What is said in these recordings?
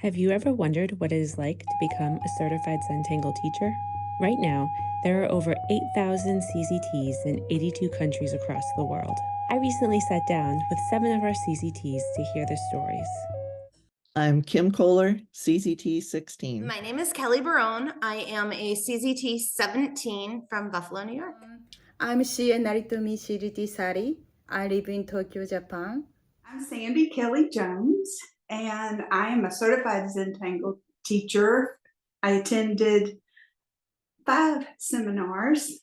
Have you ever wondered what it is like to become a certified Zentangle teacher? Right now, there are over 8,000 CZTs in 82 countries across the world. I recently sat down with 7 of our CZTs to hear their stories. I'm Kim Kohler, CZT 16. My name is Kelly Barone. I am a CZT 17 from Buffalo, New York. I'm Shie Naritomi CZT Sari. I live in Tokyo, Japan. I'm Sandy Kelly Jones, and I am a certified Zentangle teacher. I attended 5 seminars,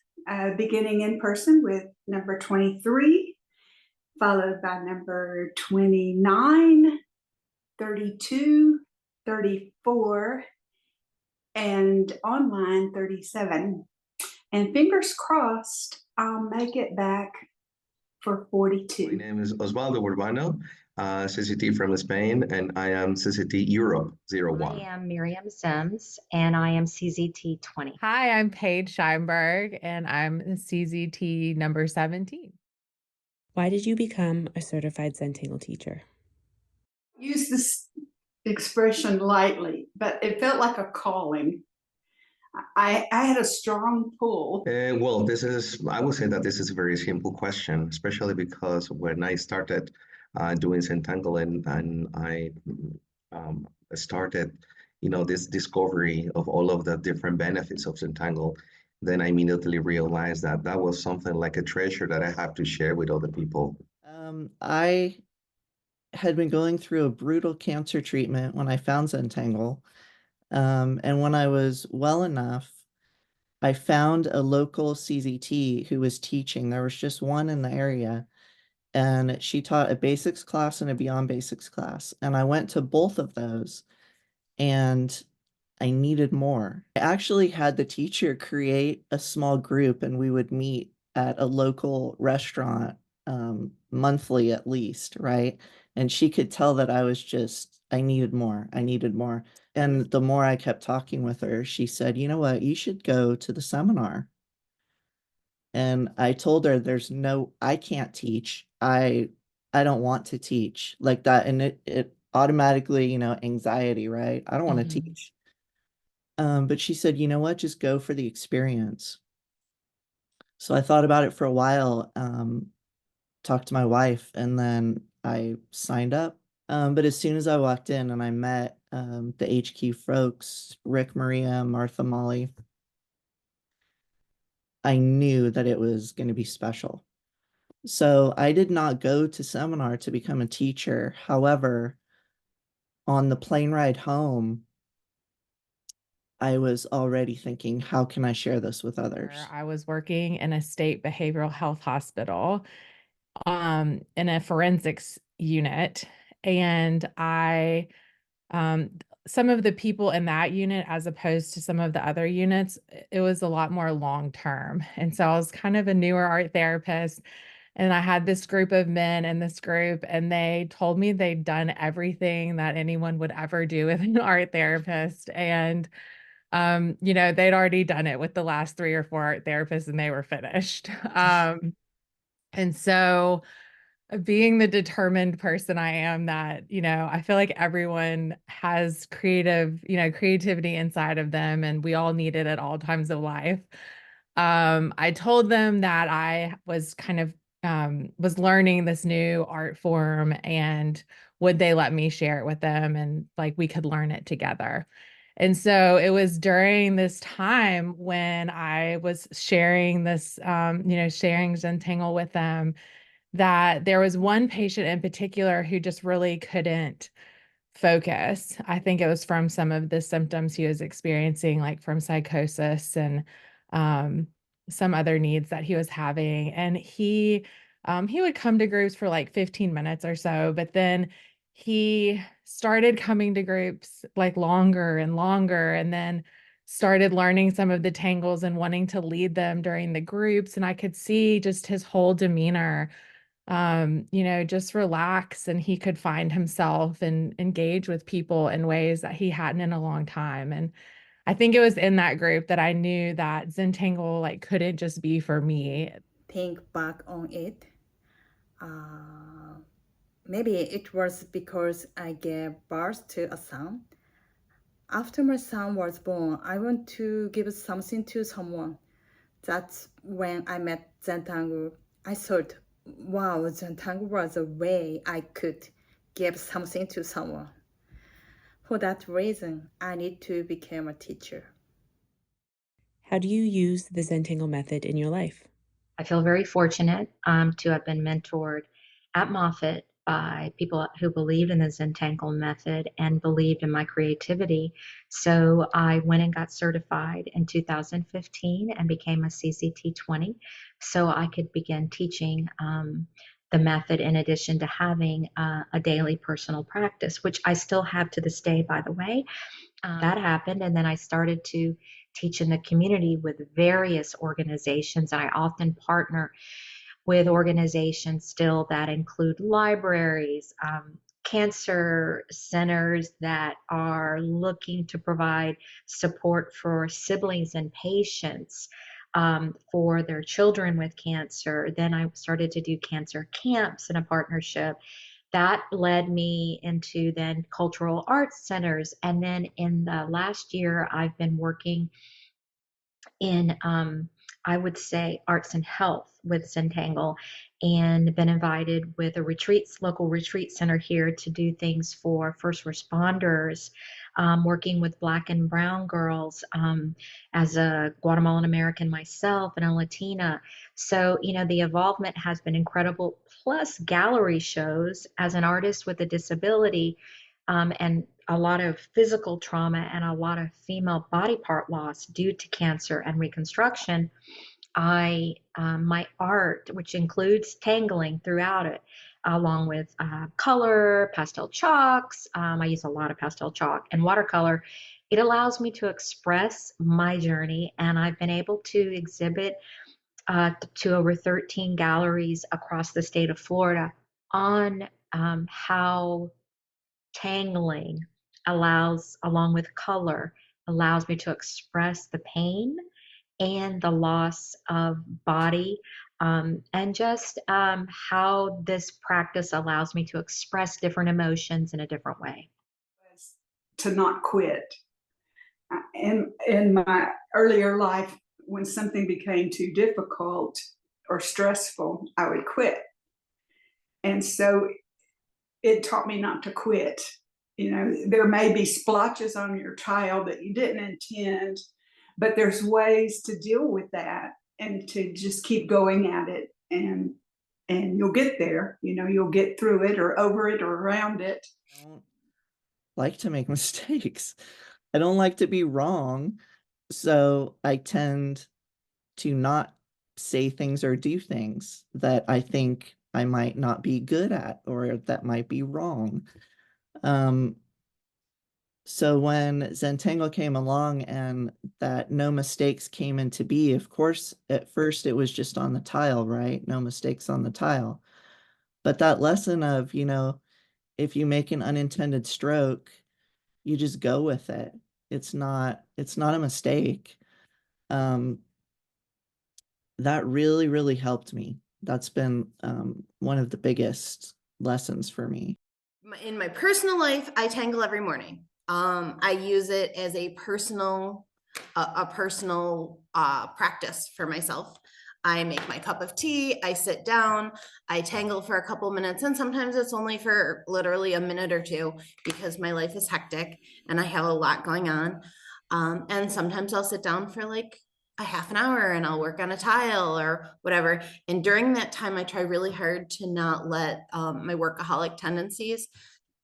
beginning in person with number 23, followed by number 29, 32, 34, and online 37. And fingers crossed, I'll make it back for 42. My name is Osvaldo Urbano, CCT from Spain, and I am CCT Europe 01. I am Miriam Sims, and I am CZT 20. Hi, I'm Paige Scheinberg, and I'm CZT number 17. Why did you become a certified Zentangle teacher? Use this expression lightly, but it felt like a calling. I had a strong pull. Well, I would say that this is a very simple question, especially because when I started doing Zentangle and I started, this discovery of all of the different benefits of Zentangle, then I immediately realized that that was something like a treasure that I have to share with other people. I had been going through a brutal cancer treatment when I found Zentangle. And when I was well enough, I found a local CZT who was teaching. There was just one in the area, and she taught a basics class and a beyond basics class. And I went to both of those, and I needed more. I actually had the teacher create a small group, and we would meet at a local restaurant monthly at least, right? And she could tell that I needed more. And the more I kept talking with her, she said, you know what, you should go to the seminar. And I told her I can't teach. I don't want to teach like that. And it automatically, anxiety, right? I don't want to teach. But she said, you know what, just go for the experience. So I thought about it for a while, talked to my wife, and then I signed up. But as soon as I walked in and I met the HQ folks, Rick, Maria, Martha, Molly, I knew that it was going to be special. So I did not go to seminar to become a teacher. However, on the plane ride home, I was already thinking, how can I share this with others? I was working in a state behavioral health hospital in a forensics unit, and I some of the people in that unit, as opposed to some of the other units, it was a lot more long-term. And so I was kind of a newer art therapist, and I had this group of men in this group, and they told me they'd done everything that anyone would ever do with an art therapist. And, they'd already done it with the last 3 or 4 art therapists, and they were finished. And so being the determined person I am, that, I feel like everyone has creativity inside of them, and we all need it at all times of life. I told them that I was kind of was learning this new art form, and would they let me share it with them, and like we could learn it together. And so it was during this time when I was sharing this, sharing Zentangle with them, that there was one patient in particular who just really couldn't focus. I think it was from some of the symptoms he was experiencing, like from psychosis and some other needs that he was having. And he would come to groups for like 15 minutes or so, but then he started coming to groups like longer and longer, and then started learning some of the tangles and wanting to lead them during the groups. And I could see just his whole demeanor just relax, and he could find himself and engage with people in ways that he hadn't in a long time. And I think it was in that group that I knew that Zentangle couldn't just be for me. Think back on it. Maybe it was because I gave birth to a son. After my son was born, I want to give something to someone. That's when I met Zentangle. I thought, wow, Zentangle was a way I could give something to someone. For that reason, I need to become a teacher. How do you use the Zentangle method in your life? I feel very fortunate to have been mentored at Moffitt by people who believed in the Zentangle method and believed in my creativity. So I went and got certified in 2015 and became a CZT 20 so I could begin teaching the method in addition to having a daily personal practice, which I still have to this day, by the way. That happened, and then I started to teach in the community with various organizations. And I often partner with organizations still that include libraries, cancer centers that are looking to provide support for siblings and patients for their children with cancer. Then I started to do cancer camps in a partnership that led me into then cultural arts centers. And then in the last year, I've been working in, I would say, arts and health with Zentangle, and been invited with a local retreat center here to do things for first responders, working with Black and Brown girls as a Guatemalan American myself and a Latina. So, the involvement has been incredible, plus gallery shows as an artist with a disability. And a lot of physical trauma and a lot of female body part loss due to cancer and reconstruction. My art, which includes tangling throughout it, along with color, pastel chalks. I use a lot of pastel chalk and watercolor. It allows me to express my journey, and I've been able to exhibit to over 13 galleries across the state of Florida on how tangling along with color, allows me to express the pain and the loss of body, and just how this practice allows me to express different emotions in a different way. To not quit. In my earlier life, when something became too difficult or stressful, I would quit. And so it taught me not to quit. There may be splotches on your tile that you didn't intend, but there's ways to deal with that and to just keep going at it, and you'll get there. You'll get through it or over it or around it. I don't like to make mistakes. I don't like to be wrong. So I tend to not say things or do things that I think I might not be good at or that might be wrong. So when Zentangle came along and that no mistakes came into be, of course, at first it was just on the tile, right? No mistakes on the tile. But that lesson of, if you make an unintended stroke, you just go with it. It's not a mistake. That really, really helped me. That's been one of the biggest lessons for me. In my personal life, I tangle every morning. I use it as a personal practice for myself. I make my cup of tea, I sit down, I tangle for a couple minutes, and sometimes it's only for literally a minute or two because my life is hectic and I have a lot going on. And sometimes I'll sit down for like a half an hour and I'll work on a tile or whatever. And during that time, I try really hard to not let my workaholic tendencies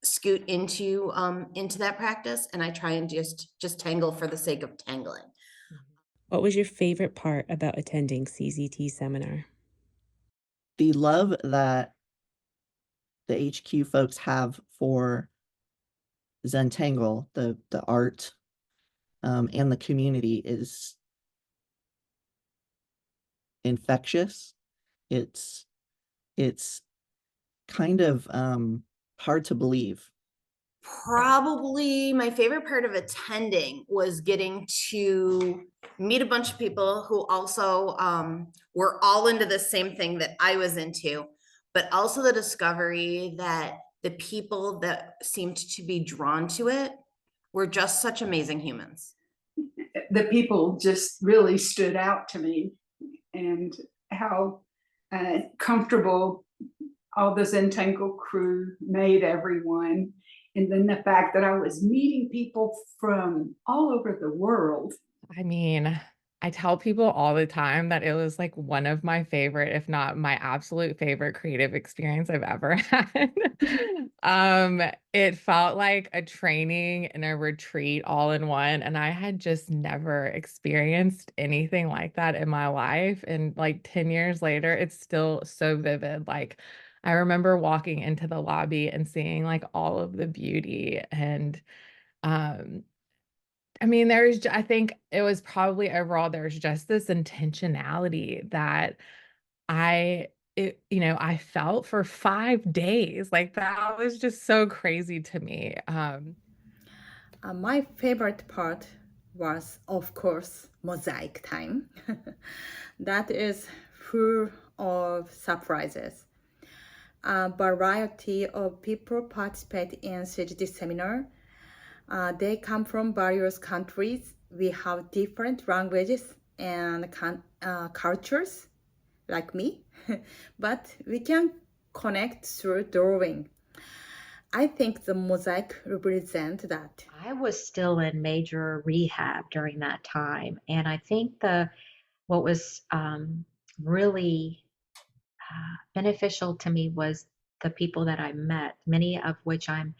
scoot into that practice, and I try and just tangle for the sake of tangling. What was your favorite part about attending CZT Seminar? The love that the HQ folks have for Zentangle, the art, and the community is infectious. It's kind of hard to believe. Probably my favorite part of attending was getting to meet a bunch of people who also were all into the same thing that I was into, but also the discovery that the people that seemed to be drawn to it were just such amazing humans. The people just really stood out to me, and how comfortable all the Zentangle crew made everyone. And then the fact that I was meeting people from all over the world. I mean, I tell people all the time that it was like one of my favorite, if not my absolute favorite creative experience I've ever had. It felt like a training and a retreat all in one. And I had just never experienced anything like that in my life. And like 10 years later, it's still so vivid. Like I remember walking into the lobby and seeing like all of the beauty and, I mean, I think it was probably overall, there's just this intentionality that I felt for 5 days. Like that was just so crazy to me. My favorite part was, of course, mosaic time. That is full of surprises. A variety of people participate in CZT Seminar. They come from various countries. We have different languages and cultures, like me, but we can connect through drawing. I think the mosaic represents that. I was still in major rehab during that time, and I think what was really beneficial to me was the people that I met, many of which I'm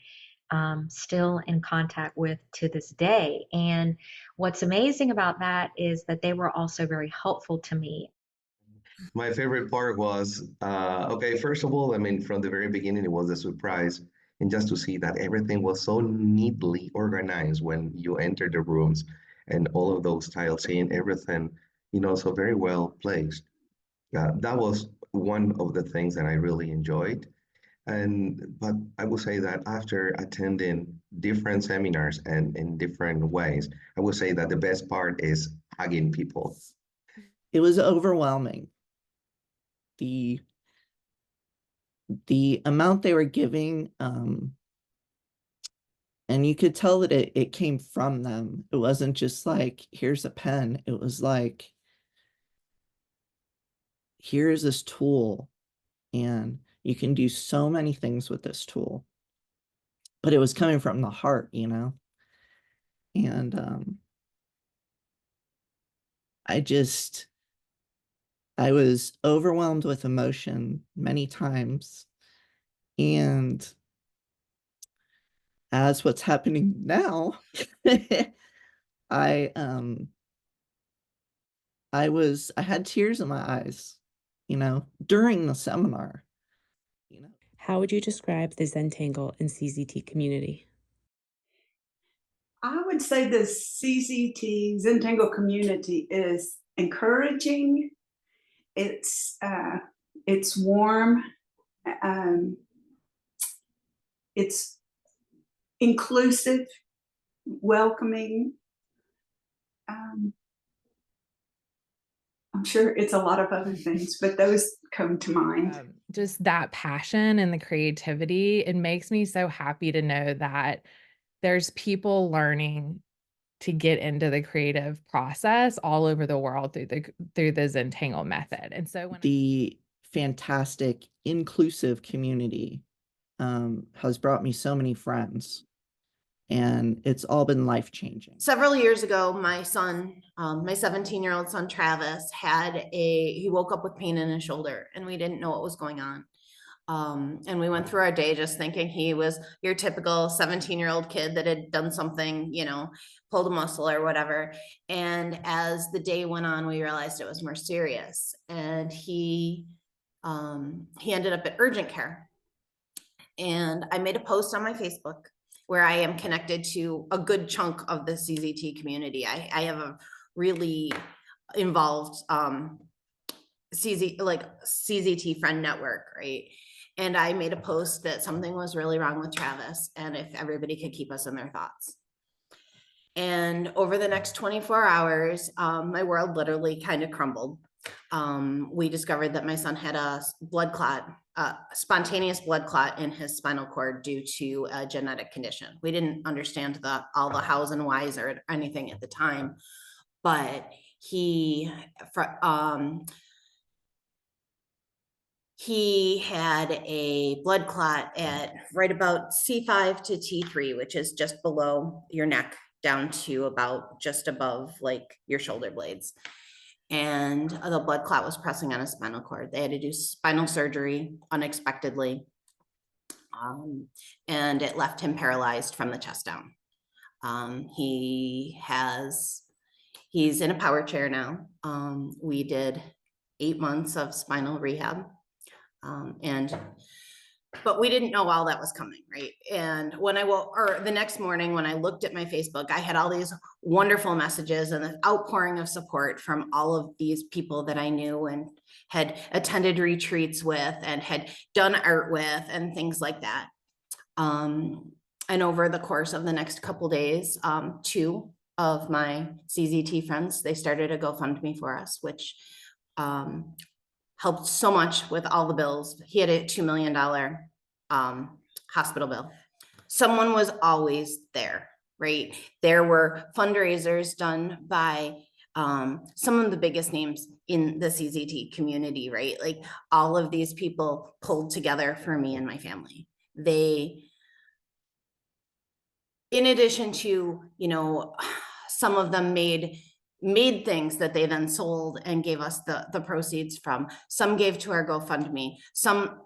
still in contact with to this day. And what's amazing about that is that they were also very helpful to me. My favorite part was, okay, first of all, I mean, from the very beginning, it was a surprise. And just to see that everything was so neatly organized when you enter the rooms and all of those tiles, seeing everything, so very well placed. That was one of the things that I really enjoyed. But I will say that after attending different seminars and in different ways, I would say that the best part is hugging people. It was overwhelming. The amount they were giving, and you could tell that it came from them. It wasn't just like, here's a pen. It was like, here's this tool, and you can do so many things with this tool. But it was coming from the heart, and I was overwhelmed with emotion many times. And as what's happening now, I had tears in my eyes, during the seminar. How would you describe the Zentangle and CZT community? I would say the CZT Zentangle Community is encouraging. It's warm. It's inclusive, welcoming. I'm sure it's a lot of other things, but those come to mind. Just that passion and the creativity, it makes me so happy to know that there's people learning to get into the creative process all over the world through the Zentangle method. And so the fantastic inclusive community has brought me so many friends, and it's all been life-changing. Several years ago, my son, my 17-year-old son, Travis, he woke up with pain in his shoulder, and we didn't know what was going on. And we went through our day just thinking he was your typical 17-year-old kid that had done something, pulled a muscle or whatever. And as the day went on, we realized it was more serious. And he ended up at urgent care. And I made a post on my Facebook where I am connected to a good chunk of the CZT community. I have a really involved CZT friend network, right? And I made a post that something was really wrong with Travis and if everybody could keep us in their thoughts. And over the next 24 hours, my world literally kind of crumbled. We discovered that my son had a blood clot, spontaneous blood clot in his spinal cord due to a genetic condition. We didn't understand all the hows and whys or anything at the time, but he had a blood clot at right about C5 to T3, which is just below your neck down to about just above like your shoulder blades. And the blood clot was pressing on his spinal cord. They had to do spinal surgery unexpectedly. And it left him paralyzed from the chest down. He's in a power chair now. We did 8 months of spinal rehab. But we didn't know all that was coming, right? And when the next morning when I looked at my Facebook, I had all these wonderful messages and an outpouring of support from all of these people that I knew and had attended retreats with and had done art with and things like that. And over the course of the next couple days, 2 of my CZT friends, they started a GoFundMe for us, which helped so much with all the bills. He had a $2 million hospital bill. Someone was always there, right? There were fundraisers done by some of the biggest names in the CZT community, right? Like all of these people pulled together for me and my family. They, in addition to, you know, some of them made things that they then sold and gave us the proceeds from. Some gave to our GoFundMe, some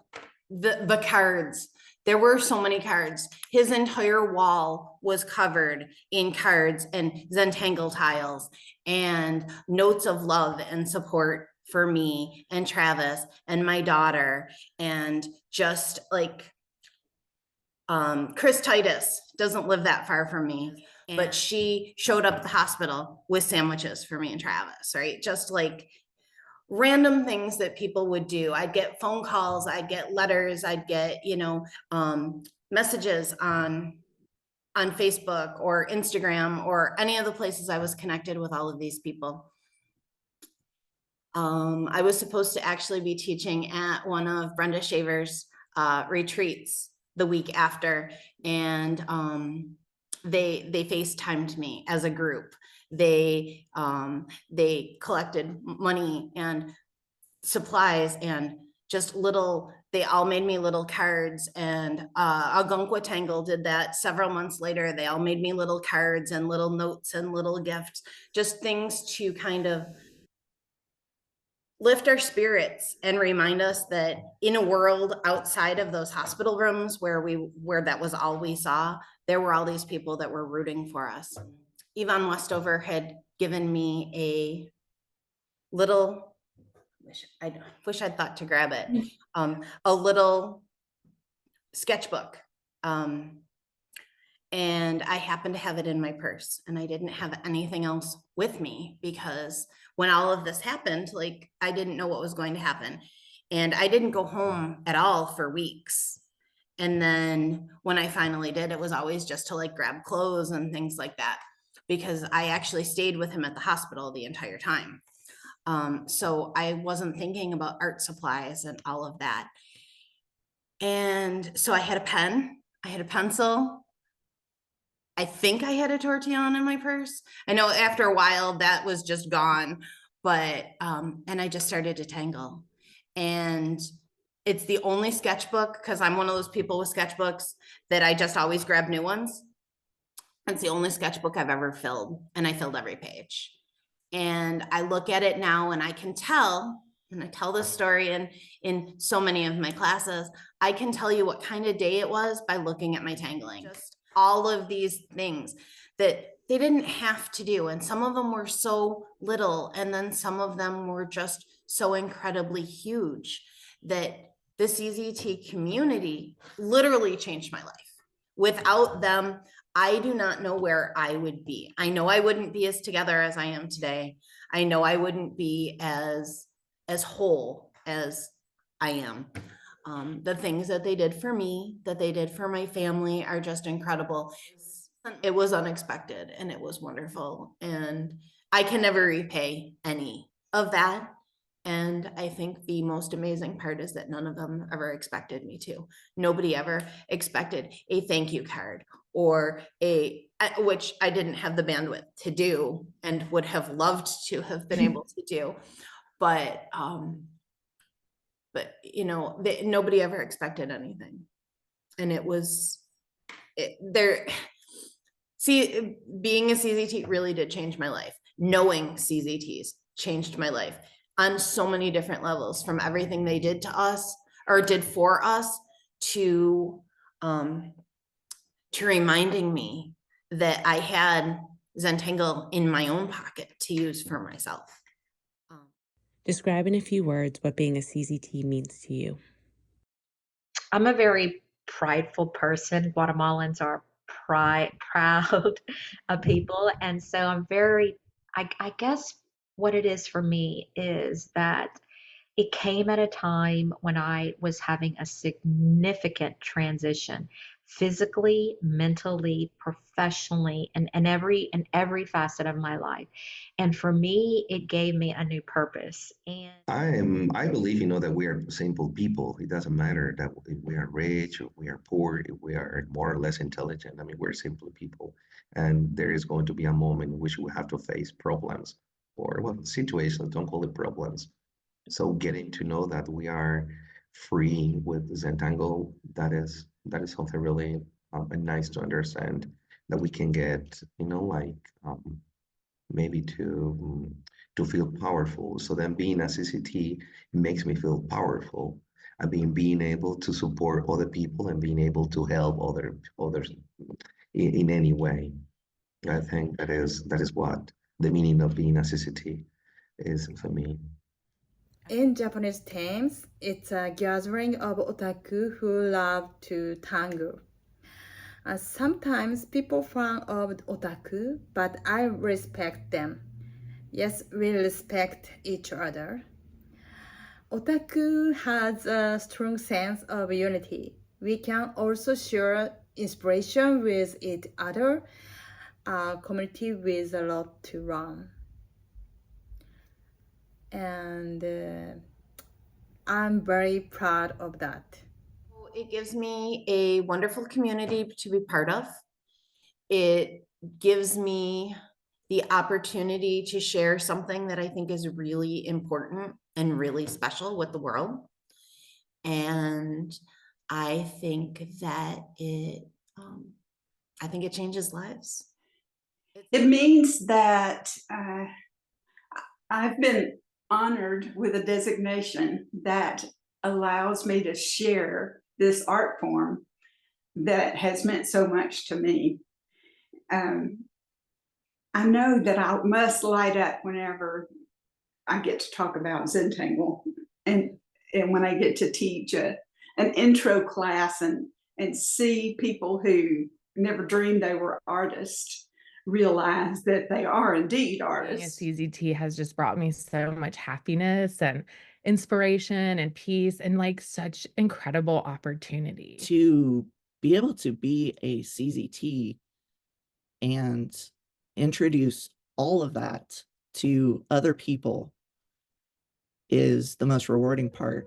the cards. There were so many cards. His entire wall was covered in cards and Zentangle tiles and notes of love and support for me and Travis and my daughter. And just like Chris Titus doesn't live that far from me, but she showed up at the hospital with sandwiches for me and Travis, right? Just like random things that people would do. I'd get phone calls, I'd get letters, I'd get, you know, messages on Facebook or Instagram or any of the places I was connected with all of these people. I was supposed to actually be teaching at one of Brenda Shaver's retreats the week after, and they FaceTimed me as a group. They collected money and supplies and just they all made me little cards, and Algonquin Tangle did that several months later. They all made me little cards and little notes and little gifts, just things to kind of lift our spirits and remind us that in a world outside of those hospital rooms where that was all we saw, there were all these people that were rooting for us. Yvonne Westover had given me a little, I wish I'd thought to grab it, a little sketchbook. And I happened to have it in my purse, and I didn't have anything else with me because when all of this happened, like I didn't know what was going to happen. And I didn't go home at all for weeks. And then when I finally did, it was always just to like grab clothes and things like that, because I actually stayed with him at the hospital the entire time. So I wasn't thinking about art supplies and all of that. And so I had a pen, I had a pencil. I think I had a tortillon in my purse. I know after a while that was just gone, but, and I just started to tangle. And it's the only sketchbook, because I'm one of those people with sketchbooks that I just always grab new ones. It's the only sketchbook I've ever filled, and I filled every page. And I look at it now and I can tell, and I tell this story in so many of my classes, I can tell you what kind of day it was by looking at my tangling. Just all of these things that they didn't have to do. And some of them were so little, and then some of them were just so incredibly huge that the CZT community literally changed my life. Without them, I do not know where I would be. I know I wouldn't be as together as I am today. I know I wouldn't be as whole as I am. The things that they did for me, that they did for my family are just incredible. It was unexpected and it was wonderful. And I can never repay any of that. And I think the most amazing part is that none of them ever expected me to. Nobody ever expected a thank you card or which I didn't have the bandwidth to do and would have loved to have been able to do. But you know, nobody ever expected anything. And it was see, being a CZT really did change my life. Knowing CZTs changed my life on so many different levels, from everything they did to us or did for us to reminding me that I had Zentangle in my own pocket to use for myself. Describe in a few words what being a CZT means to you. I'm a very prideful person. Guatemalans are proud of people. And so I'm very, I guess what it is for me is that it came at a time when I was having a significant transition physically, mentally, professionally, and in every facet of my life. And for me, it gave me a new purpose. And I believe, you know, that we are simple people. It doesn't matter that if we are rich, if we are poor, if we are more or less intelligent. I mean, we're simple people. And there is going to be a moment in which we have to face problems or, well, situations, don't call it problems. So getting to know that we are free with Zentangle, that is something really nice to understand, that we can get, you know, like maybe to feel powerful. So then being a CCT makes me feel powerful. I mean, being able to support other people and being able to help others in any way. I think that is what the meaning of being a CCT is for me. In Japanese terms, it's a gathering of otaku who love to tangle. Sometimes people frown of otaku, but I respect them. Yes, we respect each other. Otaku has a strong sense of unity. We can also share inspiration with each other, a community with a lot to run. And I'm very proud of that. It gives me a wonderful community to be part of. It gives me the opportunity to share something that I think is really important and really special with the world. And I think that it changes lives. It means that I've been honored with a designation that allows me to share this art form that has meant so much to me. I know that I must light up whenever I get to talk about Zentangle, and when I get to teach an intro class and see people who never dreamed they were artists realize that they are indeed artists. Being a CZT has just brought me so much happiness and inspiration and peace and like such incredible opportunity. To be able to be a CZT and introduce all of that to other people is the most rewarding part.